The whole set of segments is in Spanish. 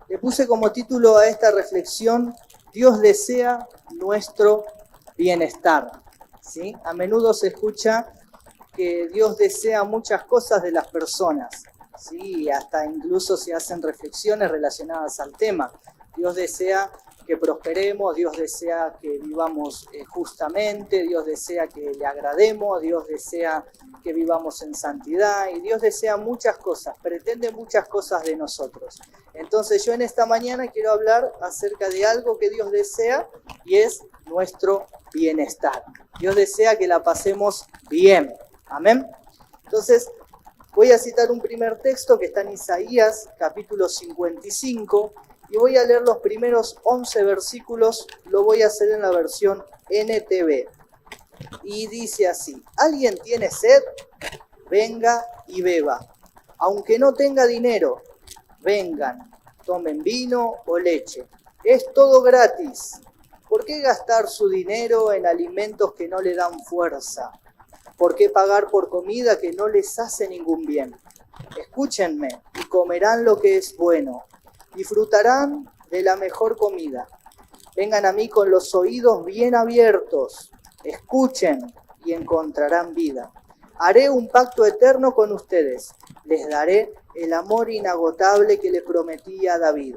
Le puse como título a esta reflexión, Dios desea nuestro bienestar. ¿Sí? A menudo se escucha que Dios desea muchas cosas de las personas. ¿Sí? Hasta incluso se hacen reflexiones relacionadas al tema. Dios desea que prosperemos, Dios desea que vivamos justamente, Dios desea que le agrademos, Dios desea que vivamos en santidad y Dios desea muchas cosas, pretende muchas cosas de nosotros. Entonces yo en esta mañana quiero hablar acerca de algo que Dios desea y es nuestro bienestar. Dios desea que la pasemos bien. Amén. Entonces voy a citar un primer texto que está en Isaías, capítulo 55, y voy a leer los primeros 11 versículos, lo voy a hacer en la versión NTV. Y dice así: ¿alguien tiene sed? Venga y beba. Aunque no tenga dinero, vengan, tomen vino o leche. Es todo gratis. ¿Por qué gastar su dinero en alimentos que no le dan fuerza? ¿Por qué pagar por comida que no les hace ningún bien? Escúchenme y comerán lo que es bueno. Disfrutarán de la mejor comida. Vengan a mí con los oídos bien abiertos. Escuchen y encontrarán vida. Haré un pacto eterno con ustedes. Les daré el amor inagotable que le prometí a David.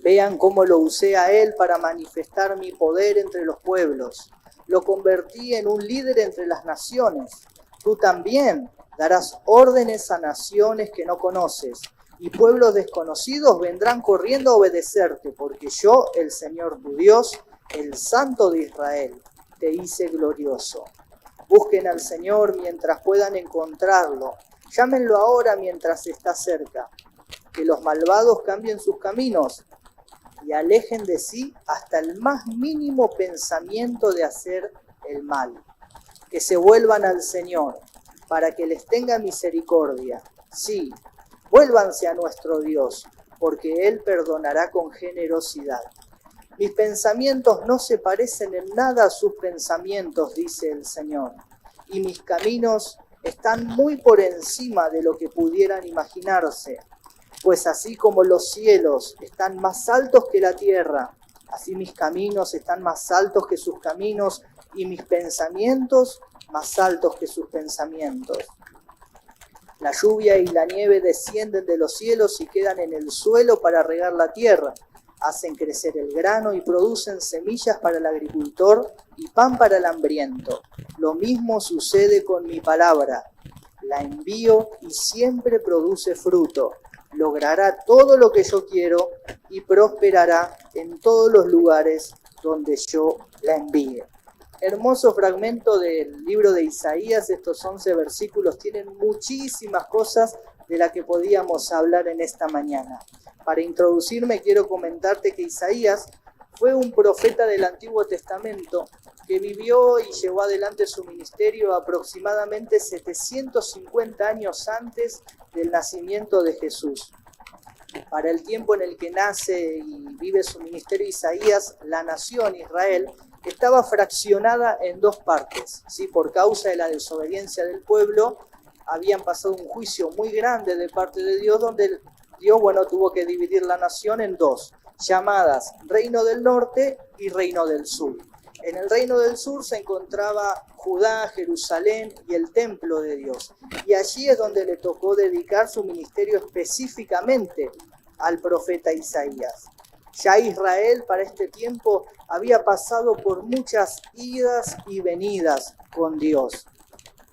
Vean cómo lo usé a él para manifestar mi poder entre los pueblos. Lo convertí en un líder entre las naciones. Tú también darás órdenes a naciones que no conoces, y pueblos desconocidos vendrán corriendo a obedecerte, porque yo, el Señor tu Dios, el Santo de Israel, te hice glorioso. Busquen al Señor mientras puedan encontrarlo. Llámenlo ahora mientras está cerca. Que los malvados cambien sus caminos y alejen de sí hasta el más mínimo pensamiento de hacer el mal. Que se vuelvan al Señor para que les tenga misericordia. Sí, vuélvanse a nuestro Dios, porque Él perdonará con generosidad. Mis pensamientos no se parecen en nada a sus pensamientos, dice el Señor, y mis caminos están muy por encima de lo que pudieran imaginarse. Pues así como los cielos están más altos que la tierra, así mis caminos están más altos que sus caminos, y mis pensamientos más altos que sus pensamientos. La lluvia y la nieve descienden de los cielos y quedan en el suelo para regar la tierra. Hacen crecer el grano y producen semillas para el agricultor y pan para el hambriento. Lo mismo sucede con mi palabra. La envío y siempre produce fruto. Logrará todo lo que yo quiero y prosperará en todos los lugares donde yo la envíe. Hermoso fragmento del libro de Isaías. Estos 11 versículos tienen muchísimas cosas de las que podíamos hablar en esta mañana. Para introducirme quiero comentarte que Isaías fue un profeta del Antiguo Testamento que vivió y llevó adelante su ministerio aproximadamente 750 años antes del nacimiento de Jesús. Para el tiempo en el que nace y vive su ministerio Isaías, la nación Israel estaba fraccionada en dos partes, ¿sí? Por causa de la desobediencia del pueblo, habían pasado un juicio muy grande de parte de Dios, donde Dios, tuvo que dividir la nación en dos, llamadas Reino del Norte y Reino del Sur. En el Reino del Sur se encontraba Judá, Jerusalén y el templo de Dios. Y allí es donde le tocó dedicar su ministerio específicamente al profeta Isaías. Ya Israel para este tiempo había pasado por muchas idas y venidas con Dios.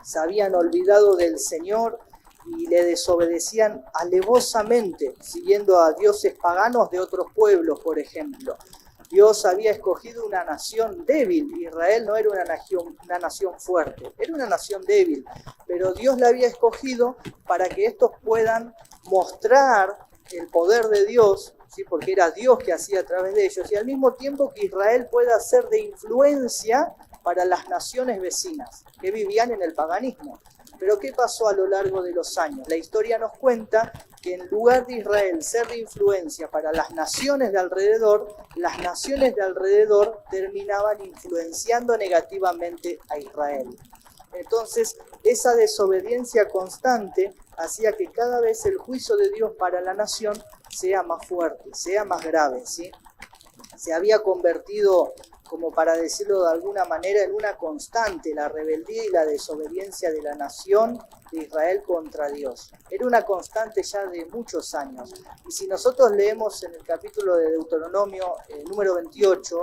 Se habían olvidado del Señor y le desobedecían alevosamente, siguiendo a dioses paganos de otros pueblos, por ejemplo. Dios había escogido una nación débil. Israel no era una nación fuerte, era una nación débil. Pero Dios la había escogido para que estos puedan mostrar el poder de Dios, ¿sí? Porque era Dios que hacía a través de ellos, y al mismo tiempo que Israel pueda ser de influencia para las naciones vecinas que vivían en el paganismo. Pero ¿qué pasó a lo largo de los años? La historia nos cuenta que en lugar de Israel ser de influencia para las naciones de alrededor, las naciones de alrededor terminaban influenciando negativamente a Israel. Entonces, esa desobediencia constante hacía que cada vez el juicio de Dios para la nación sea más fuerte, sea más grave, ¿sí? Se había convertido, como para decirlo de alguna manera, en una constante la rebeldía y la desobediencia de la nación de Israel contra Dios. Era una constante ya de muchos años. Y si nosotros leemos en el capítulo de Deuteronomio, número 28,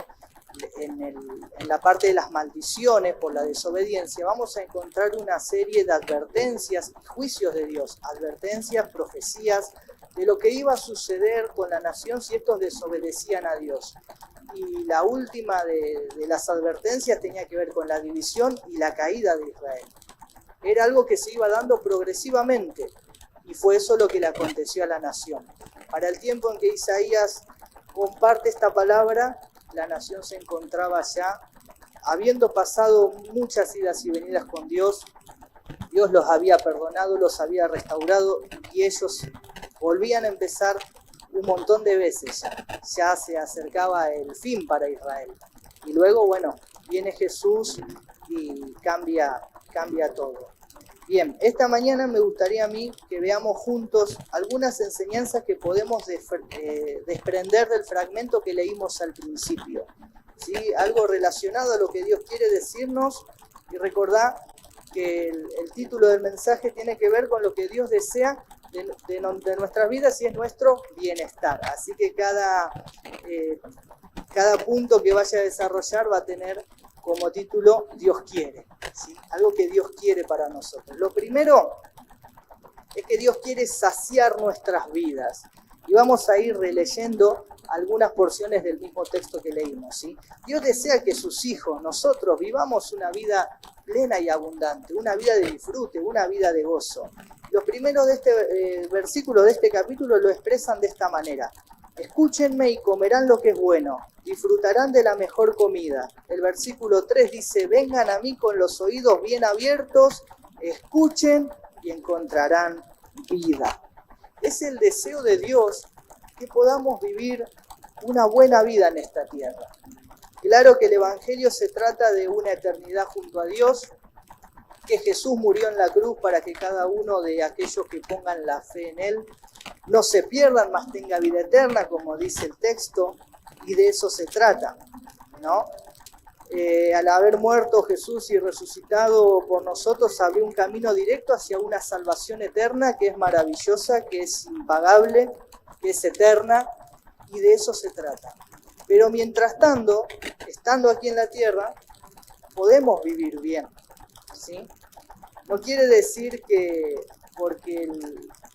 en la parte de las maldiciones por la desobediencia, vamos a encontrar una serie de advertencias y juicios de Dios, advertencias, profecías, de lo que iba a suceder con la nación si estos desobedecían a Dios. Y la última de las advertencias tenía que ver con la división y la caída de Israel. Era algo que se iba dando progresivamente, y fue eso lo que le aconteció a la nación. Para el tiempo en que Isaías comparte esta palabra, la nación se encontraba ya, habiendo pasado muchas idas y venidas con Dios. Dios los había perdonado, los había restaurado, y ellos volvían a empezar un montón de veces ya se acercaba el fin para Israel. Y luego, bueno, viene Jesús y cambia todo. Bien, esta mañana me gustaría a mí que veamos juntos algunas enseñanzas que podemos desprender del fragmento que leímos al principio, ¿sí? Algo relacionado a lo que Dios quiere decirnos, y recordá que el título del mensaje tiene que ver con lo que Dios desea de nuestras vidas y es nuestro bienestar. Así que cada punto que vaya a desarrollar va a tener como título Dios quiere, ¿sí? Algo que Dios quiere para nosotros. Lo primero es que Dios quiere saciar nuestras vidas. Y vamos a ir releyendo algunas porciones del mismo texto que leímos, ¿sí? Dios desea que sus hijos, nosotros, vivamos una vida plena y abundante, una vida de disfrute, una vida de gozo. Los primeros de este versículo de este capítulo lo expresan de esta manera: escúchenme y comerán lo que es bueno, disfrutarán de la mejor comida. El versículo 3 dice: vengan a mí con los oídos bien abiertos, escuchen y encontrarán vida. Es el deseo de Dios que podamos vivir una buena vida en esta tierra. Claro que el Evangelio se trata de una eternidad junto a Dios, que Jesús murió en la cruz para que cada uno de aquellos que pongan la fe en Él no se pierdan, mas tenga vida eterna, como dice el texto, y de eso se trata, ¿no? Al haber muerto Jesús y resucitado por nosotros, abrió un camino directo hacia una salvación eterna que es maravillosa, que es impagable, que es eterna, y de eso se trata. Pero mientras tanto, estando aquí en la tierra, podemos vivir bien, ¿sí? No quiere decir que porque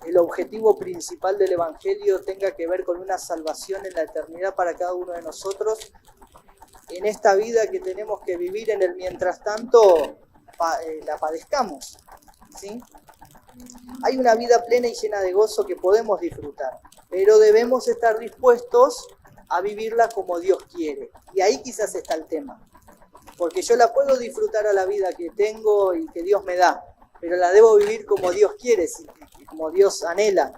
el objetivo principal del Evangelio tenga que ver con una salvación en la eternidad para cada uno de nosotros, en esta vida que tenemos que vivir en el mientras tanto, la padezcamos, ¿sí? Hay una vida plena y llena de gozo que podemos disfrutar, pero debemos estar dispuestos a vivirla como Dios quiere. Y ahí quizás está el tema. Porque yo la puedo disfrutar a la vida que tengo y que Dios me da, pero la debo vivir como Dios quiere, como Dios anhela,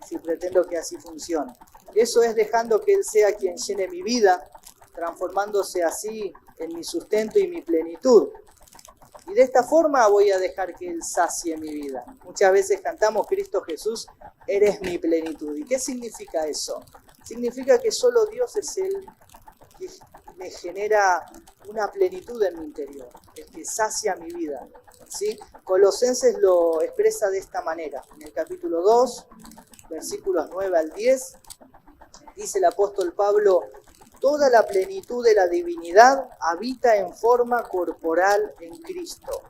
si pretendo que así funcione. Eso es dejando que Él sea quien llene mi vida, transformándose así en mi sustento y mi plenitud. Y de esta forma voy a dejar que Él sacie mi vida. Muchas veces cantamos: Cristo Jesús, eres mi plenitud. ¿Y qué significa eso? Significa que solo Dios es el que me genera una plenitud en mi interior, el que sacia mi vida, ¿sí? Colosenses lo expresa de esta manera. En el capítulo 2, versículos 9 al 10, dice el apóstol Pablo: toda la plenitud de la divinidad habita en forma corporal en Cristo,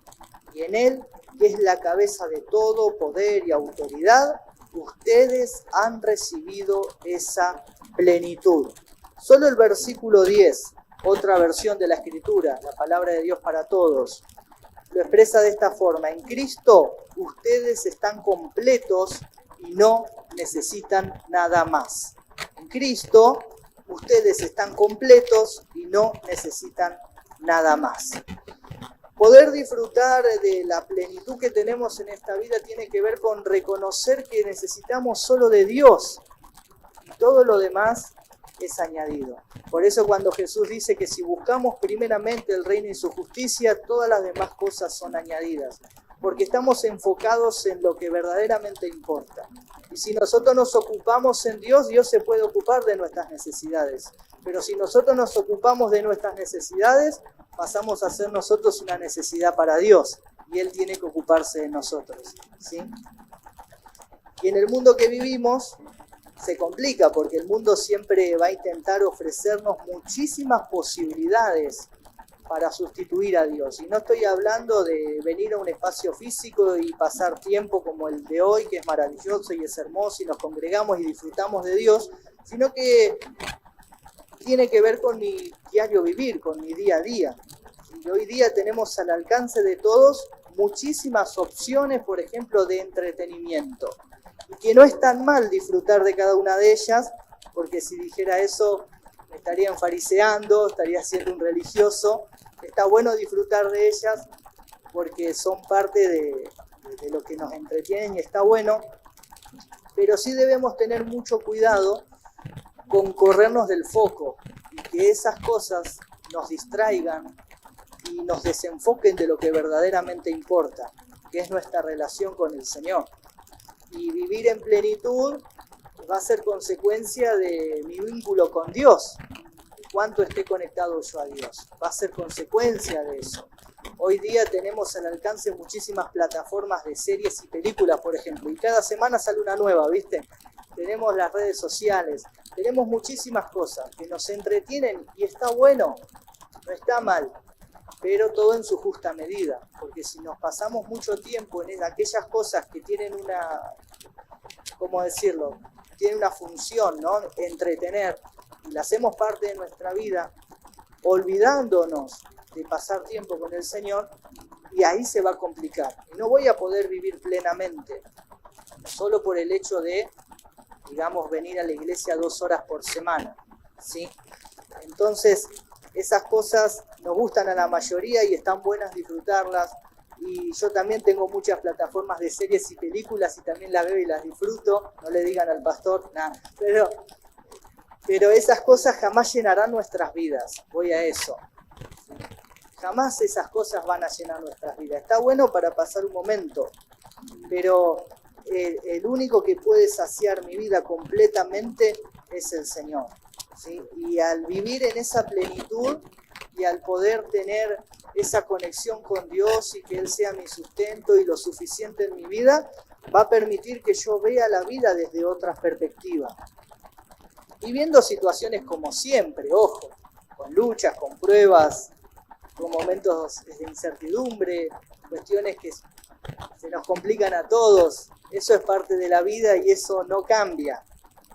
y en Él, que es la cabeza de todo poder y autoridad, ustedes han recibido esa plenitud. Solo el versículo 10, otra versión de la Escritura, la palabra de Dios para todos, lo expresa de esta forma: en Cristo ustedes están completos y no necesitan nada más. En Cristo ustedes están completos y no necesitan nada más. Poder disfrutar de la plenitud que tenemos en esta vida tiene que ver con reconocer que necesitamos solo de Dios y todo lo demás es añadido. Por eso cuando Jesús dice que si buscamos primeramente el reino y su justicia, todas las demás cosas son añadidas, porque estamos enfocados en lo que verdaderamente importa. Y si nosotros nos ocupamos en Dios, Dios se puede ocupar de nuestras necesidades. Pero si nosotros nos ocupamos de nuestras necesidades, pasamos a ser nosotros una necesidad para Dios. Y Él tiene que ocuparse de nosotros, ¿sí? Y en el mundo que vivimos se complica porque el mundo siempre va a intentar ofrecernos muchísimas posibilidades para sustituir a Dios. Y no estoy hablando de venir a un espacio físico y pasar tiempo como el de hoy, que es maravilloso y es hermoso y nos congregamos y disfrutamos de Dios, sino que tiene que ver con mi diario vivir, con mi día a día. Y hoy día tenemos al alcance de todos muchísimas opciones, por ejemplo, de entretenimiento. Y que no es tan mal disfrutar de cada una de ellas, porque si dijera eso me estarían fariseando, estaría siendo un religioso. Está bueno disfrutar de ellas porque son parte de lo que nos entretienen y está bueno, pero sí debemos tener mucho cuidado con corrernos del foco y que esas cosas nos distraigan y nos desenfoquen de lo que verdaderamente importa, que es nuestra relación con el Señor. Y vivir en plenitud va a ser consecuencia de mi vínculo con Dios. Cuánto esté conectado yo a Dios. Va a ser consecuencia de eso. Hoy día tenemos al alcance muchísimas plataformas de series y películas, por ejemplo. Y cada semana sale una nueva, ¿viste? Tenemos las redes sociales. Tenemos muchísimas cosas que nos entretienen y está bueno. No está mal. Pero todo en su justa medida, porque si nos pasamos mucho tiempo en aquellas cosas que tienen una, ¿cómo decirlo? Tienen una función, ¿no? Entretener, y la hacemos parte de nuestra vida, olvidándonos de pasar tiempo con el Señor, y ahí se va a complicar. Y no voy a poder vivir plenamente, solo por el hecho de, digamos, venir a la iglesia 2 horas por semana, ¿sí? Entonces, esas cosas nos gustan a la mayoría y están buenas disfrutarlas. Y yo también tengo muchas plataformas de series y películas y también las veo y las disfruto. No le digan al pastor nada. Pero esas cosas jamás llenarán nuestras vidas. Voy a eso. Jamás esas cosas van a llenar nuestras vidas. Está bueno para pasar un momento, pero el único que puede saciar mi vida completamente es el Señor. ¿Sí? Y al vivir en esa plenitud y al poder tener esa conexión con Dios y que Él sea mi sustento y lo suficiente en mi vida, va a permitir que yo vea la vida desde otra perspectiva. Y viendo situaciones como siempre, ojo, con luchas, con pruebas, con momentos de incertidumbre, cuestiones que se nos complican a todos. Eso es parte de la vida y eso no cambia.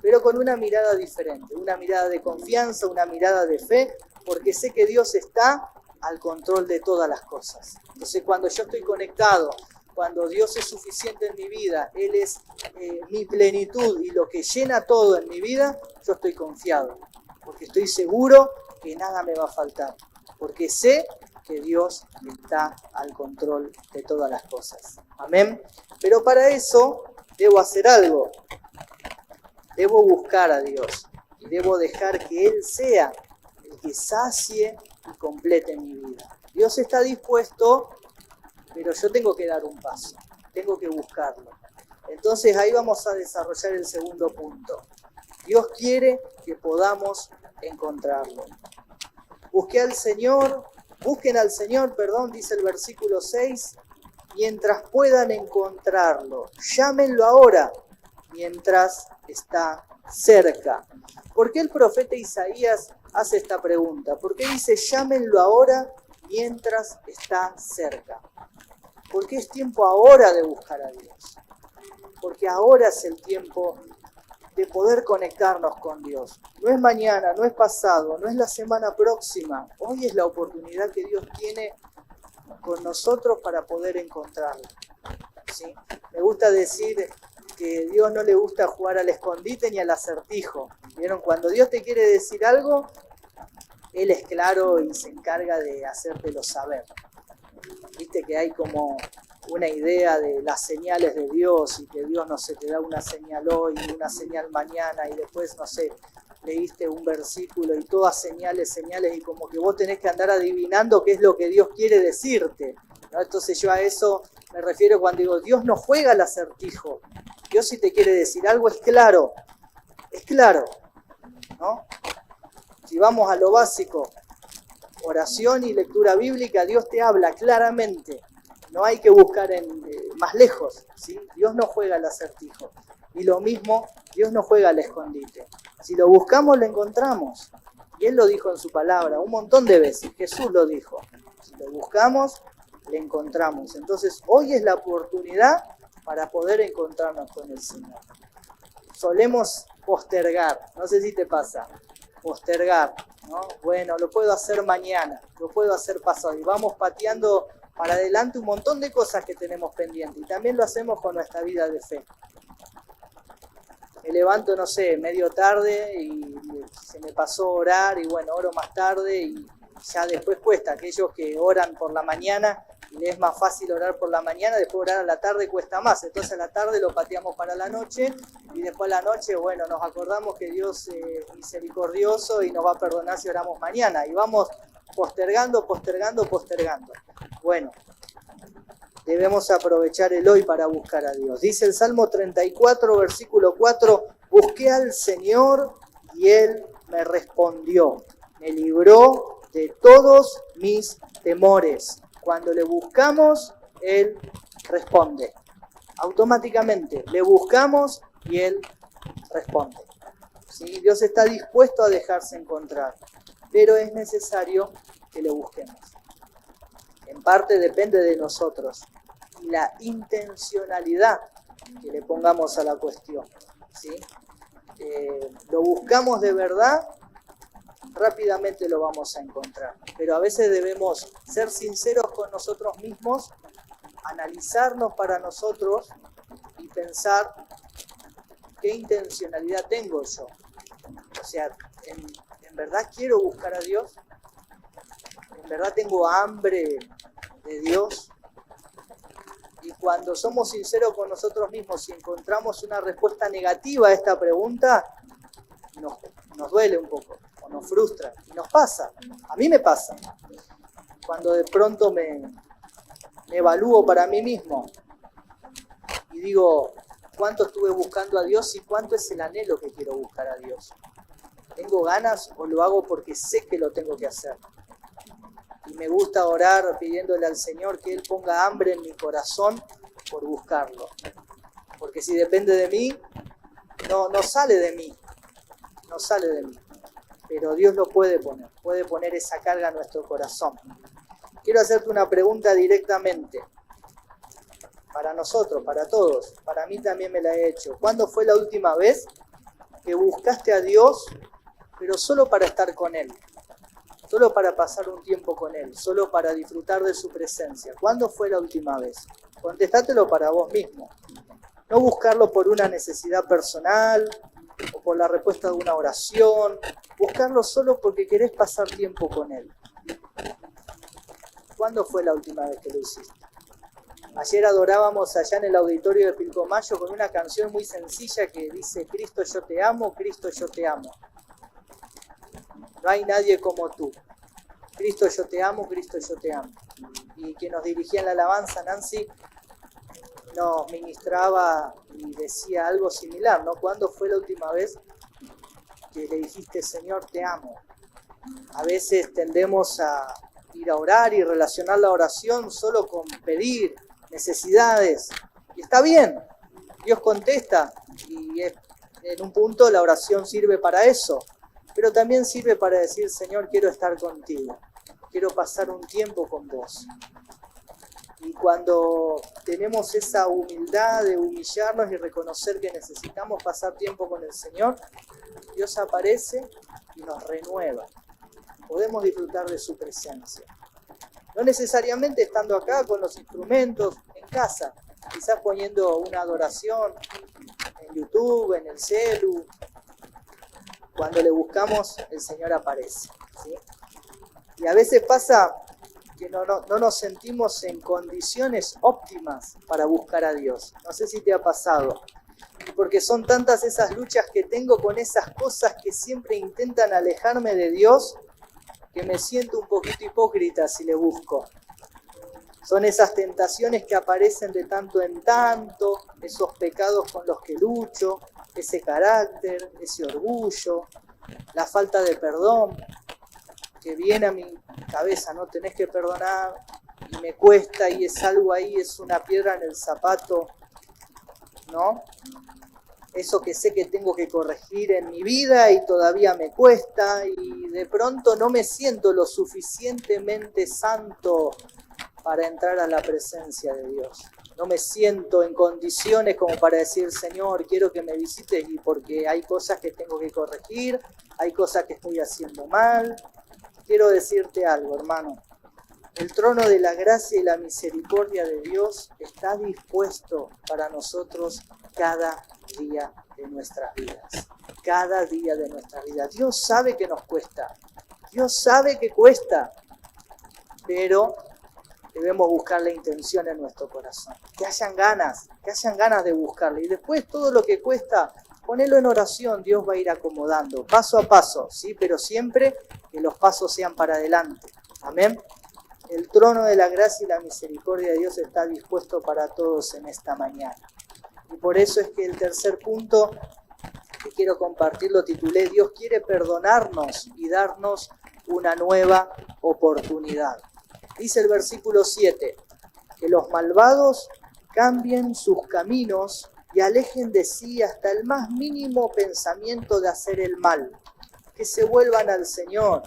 Pero con una mirada diferente, una mirada de confianza, una mirada de fe, porque sé que Dios está al control de todas las cosas. Entonces cuando yo estoy conectado, cuando Dios es suficiente en mi vida, Él es mi plenitud y lo que llena todo en mi vida, yo estoy confiado, porque estoy seguro que nada me va a faltar, porque sé que Dios está al control de todas las cosas. Amén. Pero para eso debo hacer algo. Debo buscar a Dios y debo dejar que Él sea el que sacie y complete mi vida. Dios está dispuesto, pero yo tengo que dar un paso, tengo que buscarlo. Entonces ahí vamos a desarrollar el segundo punto. Dios quiere que podamos encontrarlo. Busquen al Señor, dice el versículo 6, mientras puedan encontrarlo. Llámenlo ahora, mientras está cerca. ¿Por qué el profeta Isaías hace esta pregunta? ¿Por qué dice llámenlo ahora mientras está cerca? Porque es tiempo ahora de buscar a Dios. Porque ahora es el tiempo de poder conectarnos con Dios. No es mañana, no es pasado, no es la semana próxima. Hoy es la oportunidad que Dios tiene con nosotros para poder encontrarlo. ¿Sí? Me gusta decir que Dios no le gusta jugar al escondite ni al acertijo. ¿Vieron? Cuando Dios te quiere decir algo, Él es claro y se encarga de hacértelo saber. Viste que hay como una idea de las señales de Dios y que Dios, no sé, te da una señal hoy y una señal mañana y después, no sé, leíste un versículo y todas señales y como que vos tenés que andar adivinando qué es lo que Dios quiere decirte, ¿no? Entonces yo a eso me refiero cuando digo, Dios no juega al acertijo, Dios si te quiere decir algo es claro, ¿no? Si vamos a lo básico, oración y lectura bíblica, Dios te habla claramente. No hay que buscar más lejos, ¿sí? Dios no juega al acertijo. Y lo mismo, Dios no juega al escondite. Si lo buscamos, lo encontramos. Y Él lo dijo en su palabra un montón de veces. Jesús lo dijo. Si lo buscamos, le encontramos. Entonces, hoy es la oportunidad para poder encontrarnos con el Señor. Solemos postergar, no sé si te pasa, postergar, ¿no? Bueno, lo puedo hacer mañana, lo puedo hacer pasado. Y vamos pateando para adelante un montón de cosas que tenemos pendientes. Y también lo hacemos con nuestra vida de fe. Me levanto, no sé, medio tarde y se me pasó orar y bueno, oro más tarde y ya después cuesta. Aquellos que oran por la mañana y les es más fácil orar por la mañana, después orar a la tarde cuesta más. Entonces a la tarde lo pateamos para la noche y después a la noche, bueno, nos acordamos que Dios es misericordioso y nos va a perdonar si oramos mañana. Y vamos postergando. Bueno, debemos aprovechar el hoy para buscar a Dios. Dice el Salmo 34, versículo 4, busqué al Señor y Él me respondió, me libró de todos mis temores. Cuando le buscamos, Él responde. Automáticamente, le buscamos y Él responde. ¿Sí? Dios está dispuesto a dejarse encontrar, pero es necesario que le busquemos. En parte depende de nosotros y la intencionalidad que le pongamos a la cuestión, ¿sí? Lo buscamos de verdad, rápidamente lo vamos a encontrar. Pero a veces debemos ser sinceros con nosotros mismos, analizarnos para nosotros y pensar qué intencionalidad tengo yo. O sea, ¿en verdad quiero buscar a Dios? ¿En verdad tengo hambre de Dios? Y cuando somos sinceros con nosotros mismos y encontramos una respuesta negativa a esta pregunta, nos duele un poco, o nos frustra, y nos pasa. A mí me pasa. Cuando de pronto me evalúo para mí mismo y digo, ¿cuánto estuve buscando a Dios y cuánto es el anhelo que quiero buscar a Dios? ¿Tengo ganas o lo hago porque sé que lo tengo que hacer? Y me gusta orar pidiéndole al Señor que Él ponga hambre en mi corazón por buscarlo. Porque si depende de mí, no sale de mí. No sale de mí. Pero Dios lo puede poner esa carga en nuestro corazón. Quiero hacerte una pregunta directamente. Para nosotros, para todos. Para mí también me la he hecho. ¿Cuándo fue la última vez que buscaste a Dios, pero solo para estar con Él? Solo para pasar un tiempo con Él, solo para disfrutar de su presencia. ¿Cuándo fue la última vez? Contestátelo para vos mismo. No buscarlo por una necesidad personal o por la respuesta de una oración. Buscarlo solo porque querés pasar tiempo con Él. ¿Cuándo fue la última vez que lo hiciste? Ayer adorábamos allá en el auditorio de Pilcomayo con una canción muy sencilla que dice: Cristo yo te amo, Cristo yo te amo. No hay nadie como tú. Cristo yo te amo, Cristo yo te amo. Y quien nos dirigía en la alabanza, Nancy, nos ministraba y decía algo similar, ¿no? ¿Cuándo fue la última vez que le dijiste, Señor, te amo? A veces tendemos a ir a orar y relacionar la oración solo con pedir necesidades. Y está bien, Dios contesta y en un punto la oración sirve para eso. Pero también sirve para decir, Señor, quiero estar contigo. Quiero pasar un tiempo con vos. Y cuando tenemos esa humildad de humillarnos y reconocer que necesitamos pasar tiempo con el Señor, Dios aparece y nos renueva. Podemos disfrutar de su presencia. No necesariamente estando acá con los instrumentos en casa, quizás poniendo una adoración en YouTube, en el celu. Cuando le buscamos, el Señor aparece, ¿sí? Y a veces pasa que no nos sentimos en condiciones óptimas para buscar a Dios. No sé si te ha pasado. Porque son tantas esas luchas que tengo con esas cosas que siempre intentan alejarme de Dios, que me siento un poquito hipócrita si le busco. Son esas tentaciones que aparecen de tanto en tanto, esos pecados con los que lucho, ese carácter, ese orgullo, la falta de perdón que viene a mi cabeza, no tenés que perdonar y me cuesta y es algo ahí, es una piedra en el zapato, ¿no? Eso que sé que tengo que corregir en mi vida y todavía me cuesta y de pronto no me siento lo suficientemente santo para entrar a la presencia de Dios. No me siento en condiciones como para decir, Señor, quiero que me visites y porque hay cosas que tengo que corregir, hay cosas que estoy haciendo mal. Quiero decirte algo, hermano. El trono de la gracia y la misericordia de Dios está dispuesto para nosotros cada día de nuestras vidas. Cada día de nuestras vidas. Dios sabe que nos cuesta. Dios sabe que cuesta. Pero debemos buscar la intención en nuestro corazón. Que hayan ganas de buscarle. Y después todo lo que cuesta, ponelo en oración. Dios va a ir acomodando, paso a paso, ¿sí? Pero siempre que los pasos sean para adelante. Amén. El trono de la gracia y la misericordia de Dios está dispuesto para todos en esta mañana. Y por eso es que el tercer punto que quiero compartir lo titulé Dios quiere perdonarnos y darnos una nueva oportunidad. Dice el versículo 7, que los malvados cambien sus caminos y alejen de sí hasta el más mínimo pensamiento de hacer el mal, que se vuelvan al Señor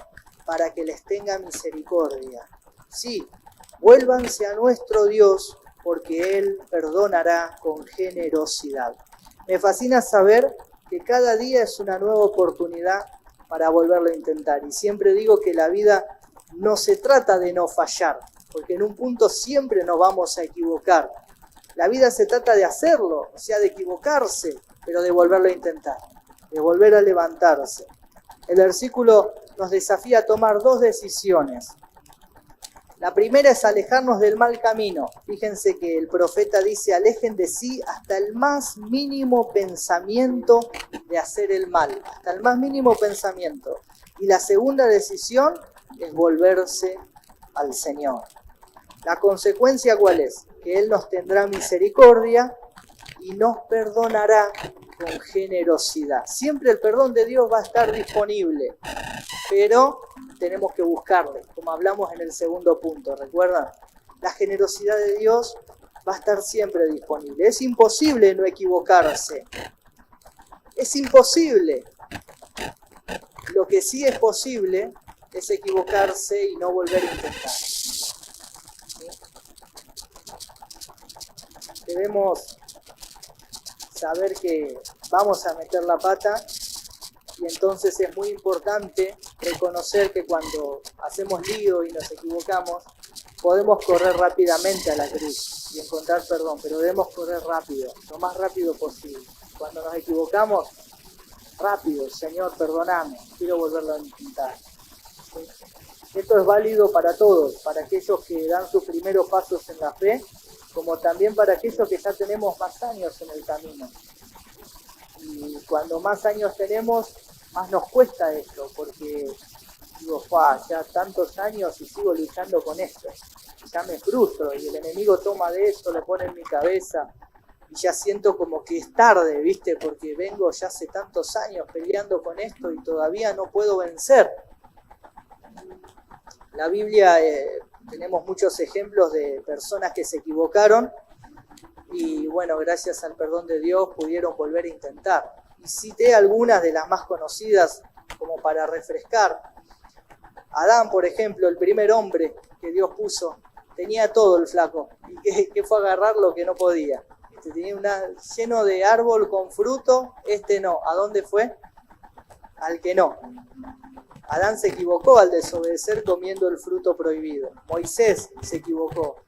para que les tenga misericordia. Sí, vuélvanse a nuestro Dios, porque Él perdonará con generosidad. Me fascina saber que cada día es una nueva oportunidad para volverlo a intentar. Y siempre digo que la vida no se trata de no fallar, porque en un punto siempre nos vamos a equivocar. La vida se trata de hacerlo, o sea, de equivocarse, pero de volverlo a intentar, de volver a levantarse. El versículo nos desafía a tomar dos decisiones. La primera es alejarnos del mal camino. Fíjense que el profeta dice, alejen de sí hasta el más mínimo pensamiento de hacer el mal, hasta el más mínimo pensamiento. Y la segunda decisión es volverse al Señor. ¿La consecuencia cuál es? Que Él nos tendrá misericordia y nos perdonará con generosidad. Siempre el perdón de Dios va a estar disponible, pero tenemos que buscarle, como hablamos en el segundo punto, ¿recuerdan? La generosidad de Dios va a estar siempre disponible. Es imposible no equivocarse. Es imposible. Lo que sí es posible es equivocarse y no volver a intentar. ¿Sí? Debemos saber que vamos a meter la pata y entonces es muy importante reconocer que cuando hacemos lío y nos equivocamos, podemos correr rápidamente a la cruz y encontrar perdón, pero debemos correr rápido, lo más rápido posible. Cuando nos equivocamos, rápido, Señor, perdóname, quiero volverlo a intentar. ¿Sí? Esto es válido para todos, para aquellos que dan sus primeros pasos en la fe, como también para aquellos que ya tenemos más años en el camino. Y cuando más años tenemos, más nos cuesta esto, porque digo, ya tantos años y sigo luchando con esto. Ya me frustro y el enemigo toma de eso, le pone en mi cabeza y ya siento como que es tarde, ¿viste? Porque vengo ya hace tantos años peleando con esto y todavía no puedo vencer. La Biblia, tenemos muchos ejemplos de personas que se equivocaron y bueno, gracias al perdón de Dios pudieron volver a intentar. Y cité algunas de las más conocidas como para refrescar. Adán, por ejemplo, el primer hombre que Dios puso, tenía todo el flaco. ¿Y qué fue a agarrar lo que no podía? Tenía lleno de árbol con fruto, no. ¿A dónde fue? Al que no. Adán se equivocó al desobedecer comiendo el fruto prohibido. Moisés se equivocó.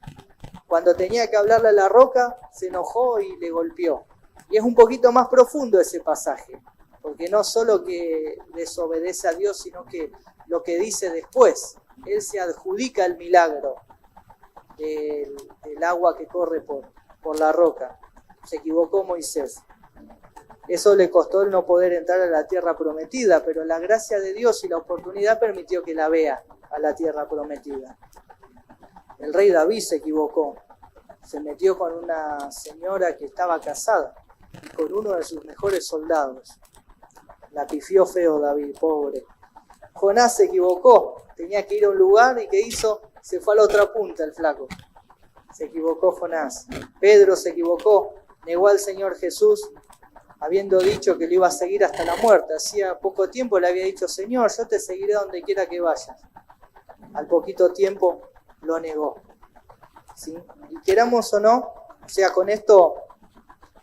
Cuando tenía que hablarle a la roca, se enojó y le golpeó. Y es un poquito más profundo ese pasaje, porque no solo que desobedece a Dios, sino que lo que dice después, él se adjudica el milagro del agua que corre por la roca. Se equivocó Moisés. Eso le costó el no poder entrar a la tierra prometida, pero la gracia de Dios y la oportunidad permitió que la vea a la tierra prometida. El rey David se equivocó. Se metió con una señora que estaba casada, con uno de sus mejores soldados. La pifió feo David, pobre. Jonás se equivocó. Tenía que ir a un lugar y ¿qué hizo? Se fue a la otra punta el flaco. Se equivocó Jonás. Pedro se equivocó. Negó al Señor Jesús, habiendo dicho que lo iba a seguir hasta la muerte. Hacía poco tiempo le había dicho, Señor, yo te seguiré donde quiera que vayas. Al poquito tiempo lo negó. ¿Sí? Y queramos o no, o sea, con esto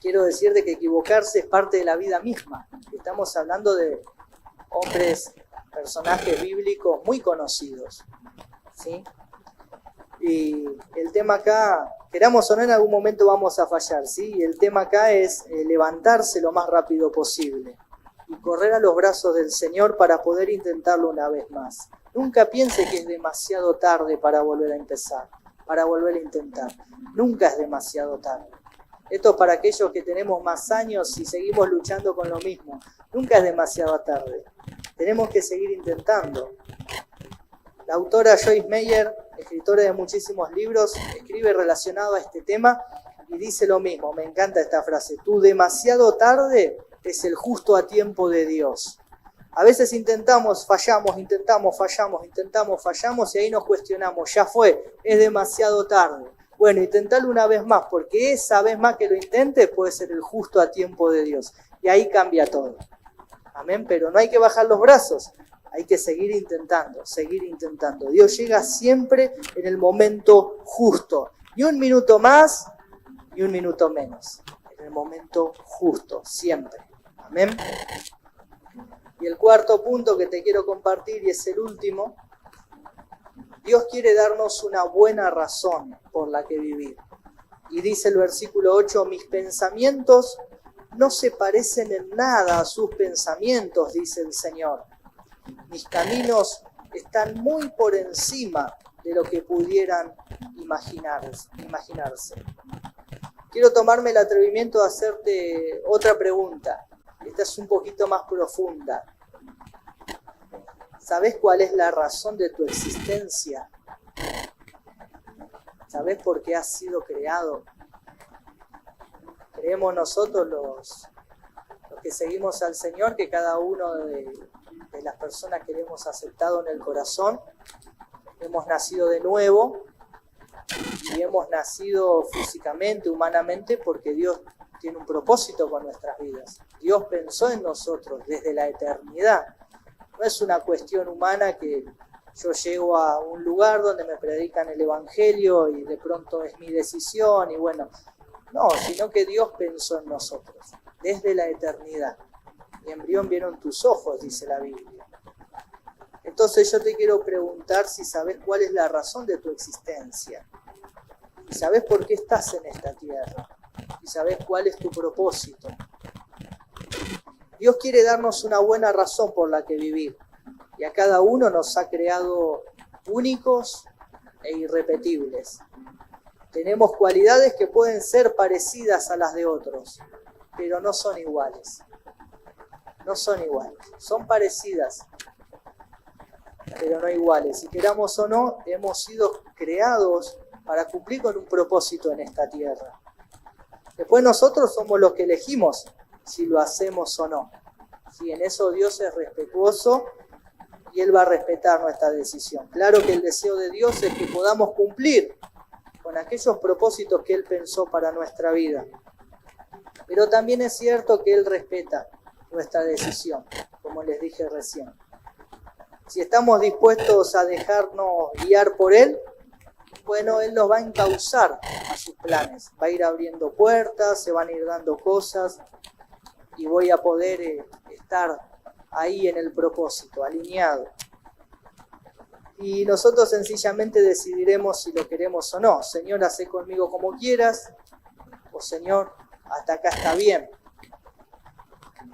quiero decirte que equivocarse es parte de la vida misma. Estamos hablando de hombres, personajes bíblicos muy conocidos. ¿Sí? Y el tema acá, queramos o no, en algún momento vamos a fallar, ¿sí? Y el tema acá es levantarse lo más rápido posible y correr a los brazos del Señor para poder intentarlo una vez más. Nunca piense que es demasiado tarde para volver a empezar, para volver a intentar. Nunca es demasiado tarde. Esto es para aquellos que tenemos más años y seguimos luchando con lo mismo. Nunca es demasiado tarde. Tenemos que seguir intentando. La autora Joyce Meyer, escritora de muchísimos libros, escribe relacionado a este tema y dice lo mismo. Me encanta esta frase. Tu demasiado tarde es el justo a tiempo de Dios. A veces intentamos, fallamos y ahí nos cuestionamos. Ya fue, es demasiado tarde. Bueno, intentalo una vez más, porque esa vez más que lo intentes puede ser el justo a tiempo de Dios. Y ahí cambia todo. Amén, pero no hay que bajar los brazos. Hay que seguir intentando, seguir intentando. Dios llega siempre en el momento justo. Ni un minuto más, ni un minuto menos. En el momento justo, siempre. Amén. Y el cuarto punto que te quiero compartir, y es el último. Dios quiere darnos una buena razón por la que vivir. Y dice el versículo 8, mis pensamientos no se parecen en nada a sus pensamientos, dice el Señor. Mis caminos están muy por encima de lo que pudieran imaginarse. Quiero tomarme el atrevimiento de hacerte otra pregunta. Esta es un poquito más profunda. ¿Sabés cuál es la razón de tu existencia? ¿Sabés por qué has sido creado? Creemos nosotros los que seguimos al Señor que cada uno de las personas que le hemos aceptado en el corazón, hemos nacido de nuevo y hemos nacido físicamente, humanamente, porque Dios tiene un propósito con nuestras vidas. Dios pensó en nosotros desde la eternidad. No es una cuestión humana que yo llego a un lugar donde me predican el Evangelio y de pronto es mi decisión y bueno, no, sino que Dios pensó en nosotros desde la eternidad. Mi embrión vieron tus ojos, dice la Biblia. Entonces yo te quiero preguntar si sabes cuál es la razón de tu existencia. Y sabes por qué estás en esta tierra. Y sabes cuál es tu propósito. Dios quiere darnos una buena razón por la que vivir. Y a cada uno nos ha creado únicos e irrepetibles. Tenemos cualidades que pueden ser parecidas a las de otros, pero no son iguales. No son iguales. Son parecidas, pero no iguales. Si queramos o no, hemos sido creados para cumplir con un propósito en esta tierra. Después nosotros somos los que elegimos si lo hacemos o no. Si en eso Dios es respetuoso y Él va a respetar nuestra decisión. Claro que el deseo de Dios es que podamos cumplir con aquellos propósitos que Él pensó para nuestra vida. Pero también es cierto que Él respeta nuestra decisión, como les dije recién. Si estamos dispuestos a dejarnos guiar por Él, bueno, Él nos va a encauzar a sus planes. Va a ir abriendo puertas, se van a ir dando cosas y voy a poder estar ahí en el propósito, alineado. Y nosotros sencillamente decidiremos si lo queremos o no. Señor, hacé conmigo como quieras, o Señor, hasta acá está bien.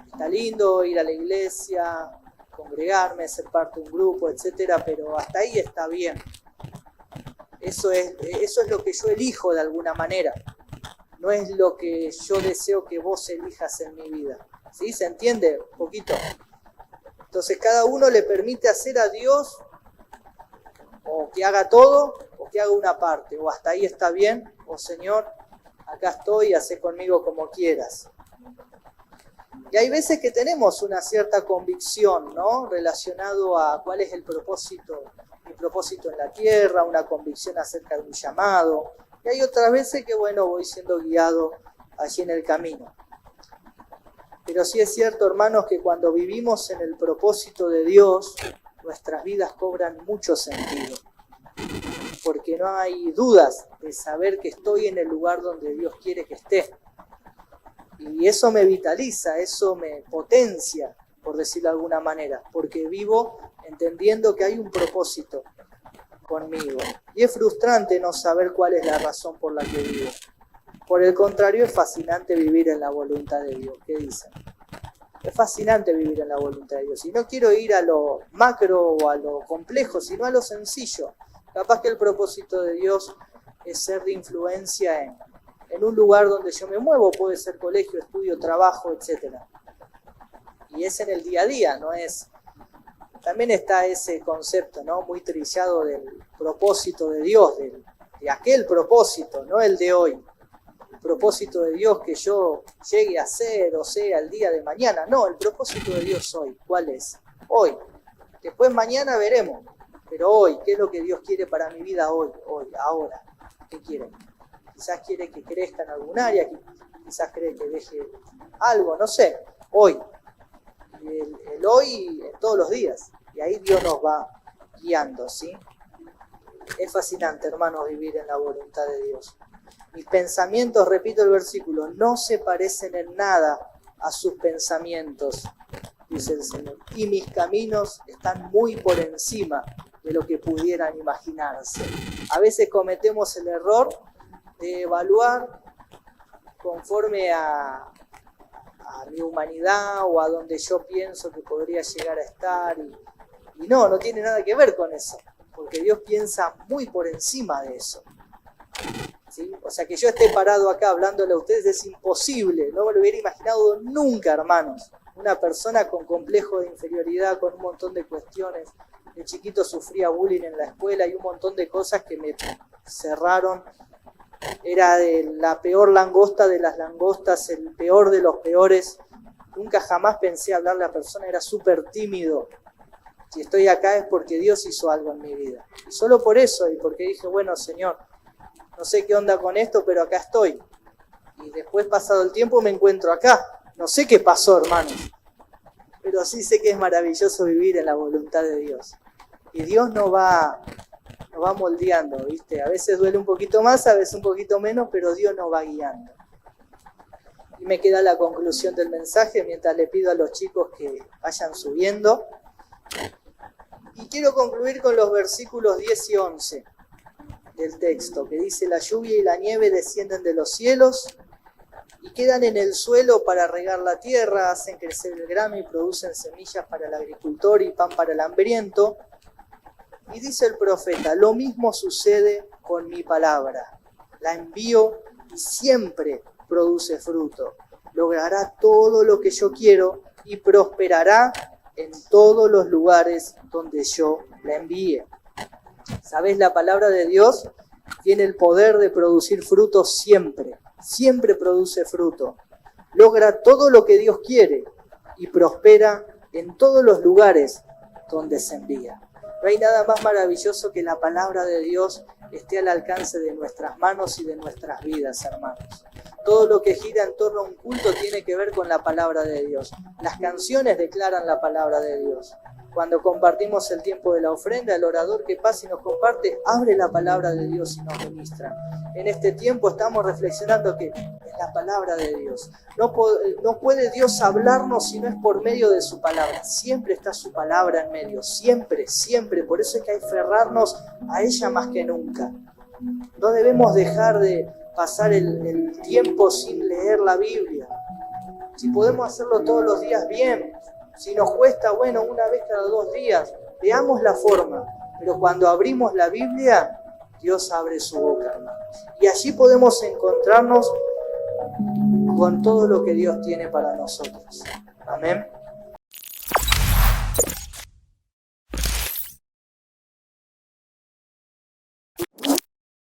Está lindo ir a la iglesia, congregarme, ser parte de un grupo, etcétera, pero hasta ahí está bien. Eso es lo que yo elijo de alguna manera. No es lo que yo deseo que vos elijas en mi vida. ¿Sí? ¿Se entiende? Un poquito. Entonces cada uno le permite hacer a Dios o que haga todo o que haga una parte, o hasta ahí está bien, o Señor, acá estoy, hacé conmigo como quieras. Y hay veces que tenemos una cierta convicción, ¿no? Relacionado a cuál es el propósito, mi propósito en la tierra, una convicción acerca de un llamado. Y hay otras veces que, bueno, voy siendo guiado allí en el camino. Pero sí es cierto, hermanos, que cuando vivimos en el propósito de Dios, nuestras vidas cobran mucho sentido. Porque no hay dudas de saber que estoy en el lugar donde Dios quiere que esté. Y eso me vitaliza, eso me potencia, por decirlo de alguna manera, porque vivo entendiendo que hay un propósito conmigo. Y es frustrante no saber cuál es la razón por la que vivo. Por el contrario, es fascinante vivir en la voluntad de Dios. ¿Qué dicen? Es fascinante vivir en la voluntad de Dios. Y no quiero ir a lo macro o a lo complejo, sino a lo sencillo. Capaz que el propósito de Dios es ser de influencia en un lugar donde yo me muevo, puede ser colegio, estudio, trabajo, etc. Y es en el día a día, no es... También está ese concepto, ¿no? Muy trillado del propósito de Dios, de aquel propósito, no el de hoy. El propósito de Dios que yo llegue a ser o sea el día de mañana. No, el propósito de Dios hoy. ¿Cuál es? Hoy. Después mañana veremos. Pero hoy, ¿qué es lo que Dios quiere para mi vida hoy, ahora? ¿Qué quiere? Quizás quiere que crezca en algún área, quizás cree que deje algo, no sé. Hoy. El hoy en todos los días. Y ahí Dios nos va guiando, ¿sí? Es fascinante, hermanos, vivir en la voluntad de Dios. Mis pensamientos, repito el versículo, no se parecen en nada a sus pensamientos, dice el Señor. Y mis caminos están muy por encima de lo que pudieran imaginarse. A veces cometemos el error de evaluar conforme a mi humanidad o a donde yo pienso que podría llegar a estar. Y no tiene nada que ver con eso, porque Dios piensa muy por encima de eso. ¿Sí? O sea, que yo esté parado acá hablándole a ustedes es imposible, no me lo hubiera imaginado nunca, hermanos. Una persona con complejo de inferioridad, con un montón de cuestiones. De chiquito sufría bullying en la escuela y un montón de cosas que me cerraron. Era de la peor langosta de las langostas, el peor de los peores. Nunca jamás pensé hablarle a la persona, era súper tímido. Si estoy acá es porque Dios hizo algo en mi vida. Y solo por eso, y porque dije, bueno, Señor, no sé qué onda con esto, pero acá estoy. Y después, pasado el tiempo, me encuentro acá. No sé qué pasó, hermanos. Pero sí sé que es maravilloso vivir en la voluntad de Dios. Y Dios nos va moldeando, ¿viste? A veces duele un poquito más, a veces un poquito menos, pero Dios nos va guiando. Y me queda la conclusión del mensaje, mientras le pido a los chicos que vayan subiendo. Y quiero concluir con los versículos 10 y 11 del texto, que dice: la lluvia y la nieve descienden de los cielos y quedan en el suelo para regar la tierra, hacen crecer el grano y producen semillas para el agricultor y pan para el hambriento. Y dice el profeta: lo mismo sucede con mi palabra. La envío y siempre produce fruto. Logrará todo lo que yo quiero y prosperará en todos los lugares donde yo la envíe. ¿Sabes? La palabra de Dios tiene el poder de producir frutos siempre. Siempre produce fruto. Logra todo lo que Dios quiere y prospera en todos los lugares donde se envía. No hay nada más maravilloso que la palabra de Dios esté al alcance de nuestras manos y de nuestras vidas, hermanos. Todo lo que gira en torno a un culto tiene que ver con la palabra de Dios. Las canciones declaran la palabra de Dios. Cuando compartimos el tiempo de la ofrenda, el orador que pasa y nos comparte, abre la palabra de Dios y nos ministra. En este tiempo estamos reflexionando que es la palabra de Dios. No puede Dios hablarnos si no es por medio de su palabra. Siempre está su palabra en medio, siempre, siempre. Por eso hay que aferrarnos a ella más que nunca. No debemos dejar de pasar el tiempo sin leer la Biblia. Si podemos hacerlo todos los días, bien. Si nos cuesta, bueno, una vez cada 2 días, veamos la forma. Pero cuando abrimos la Biblia, Dios abre su boca, hermanos. Y allí podemos encontrarnos con todo lo que Dios tiene para nosotros. Amén.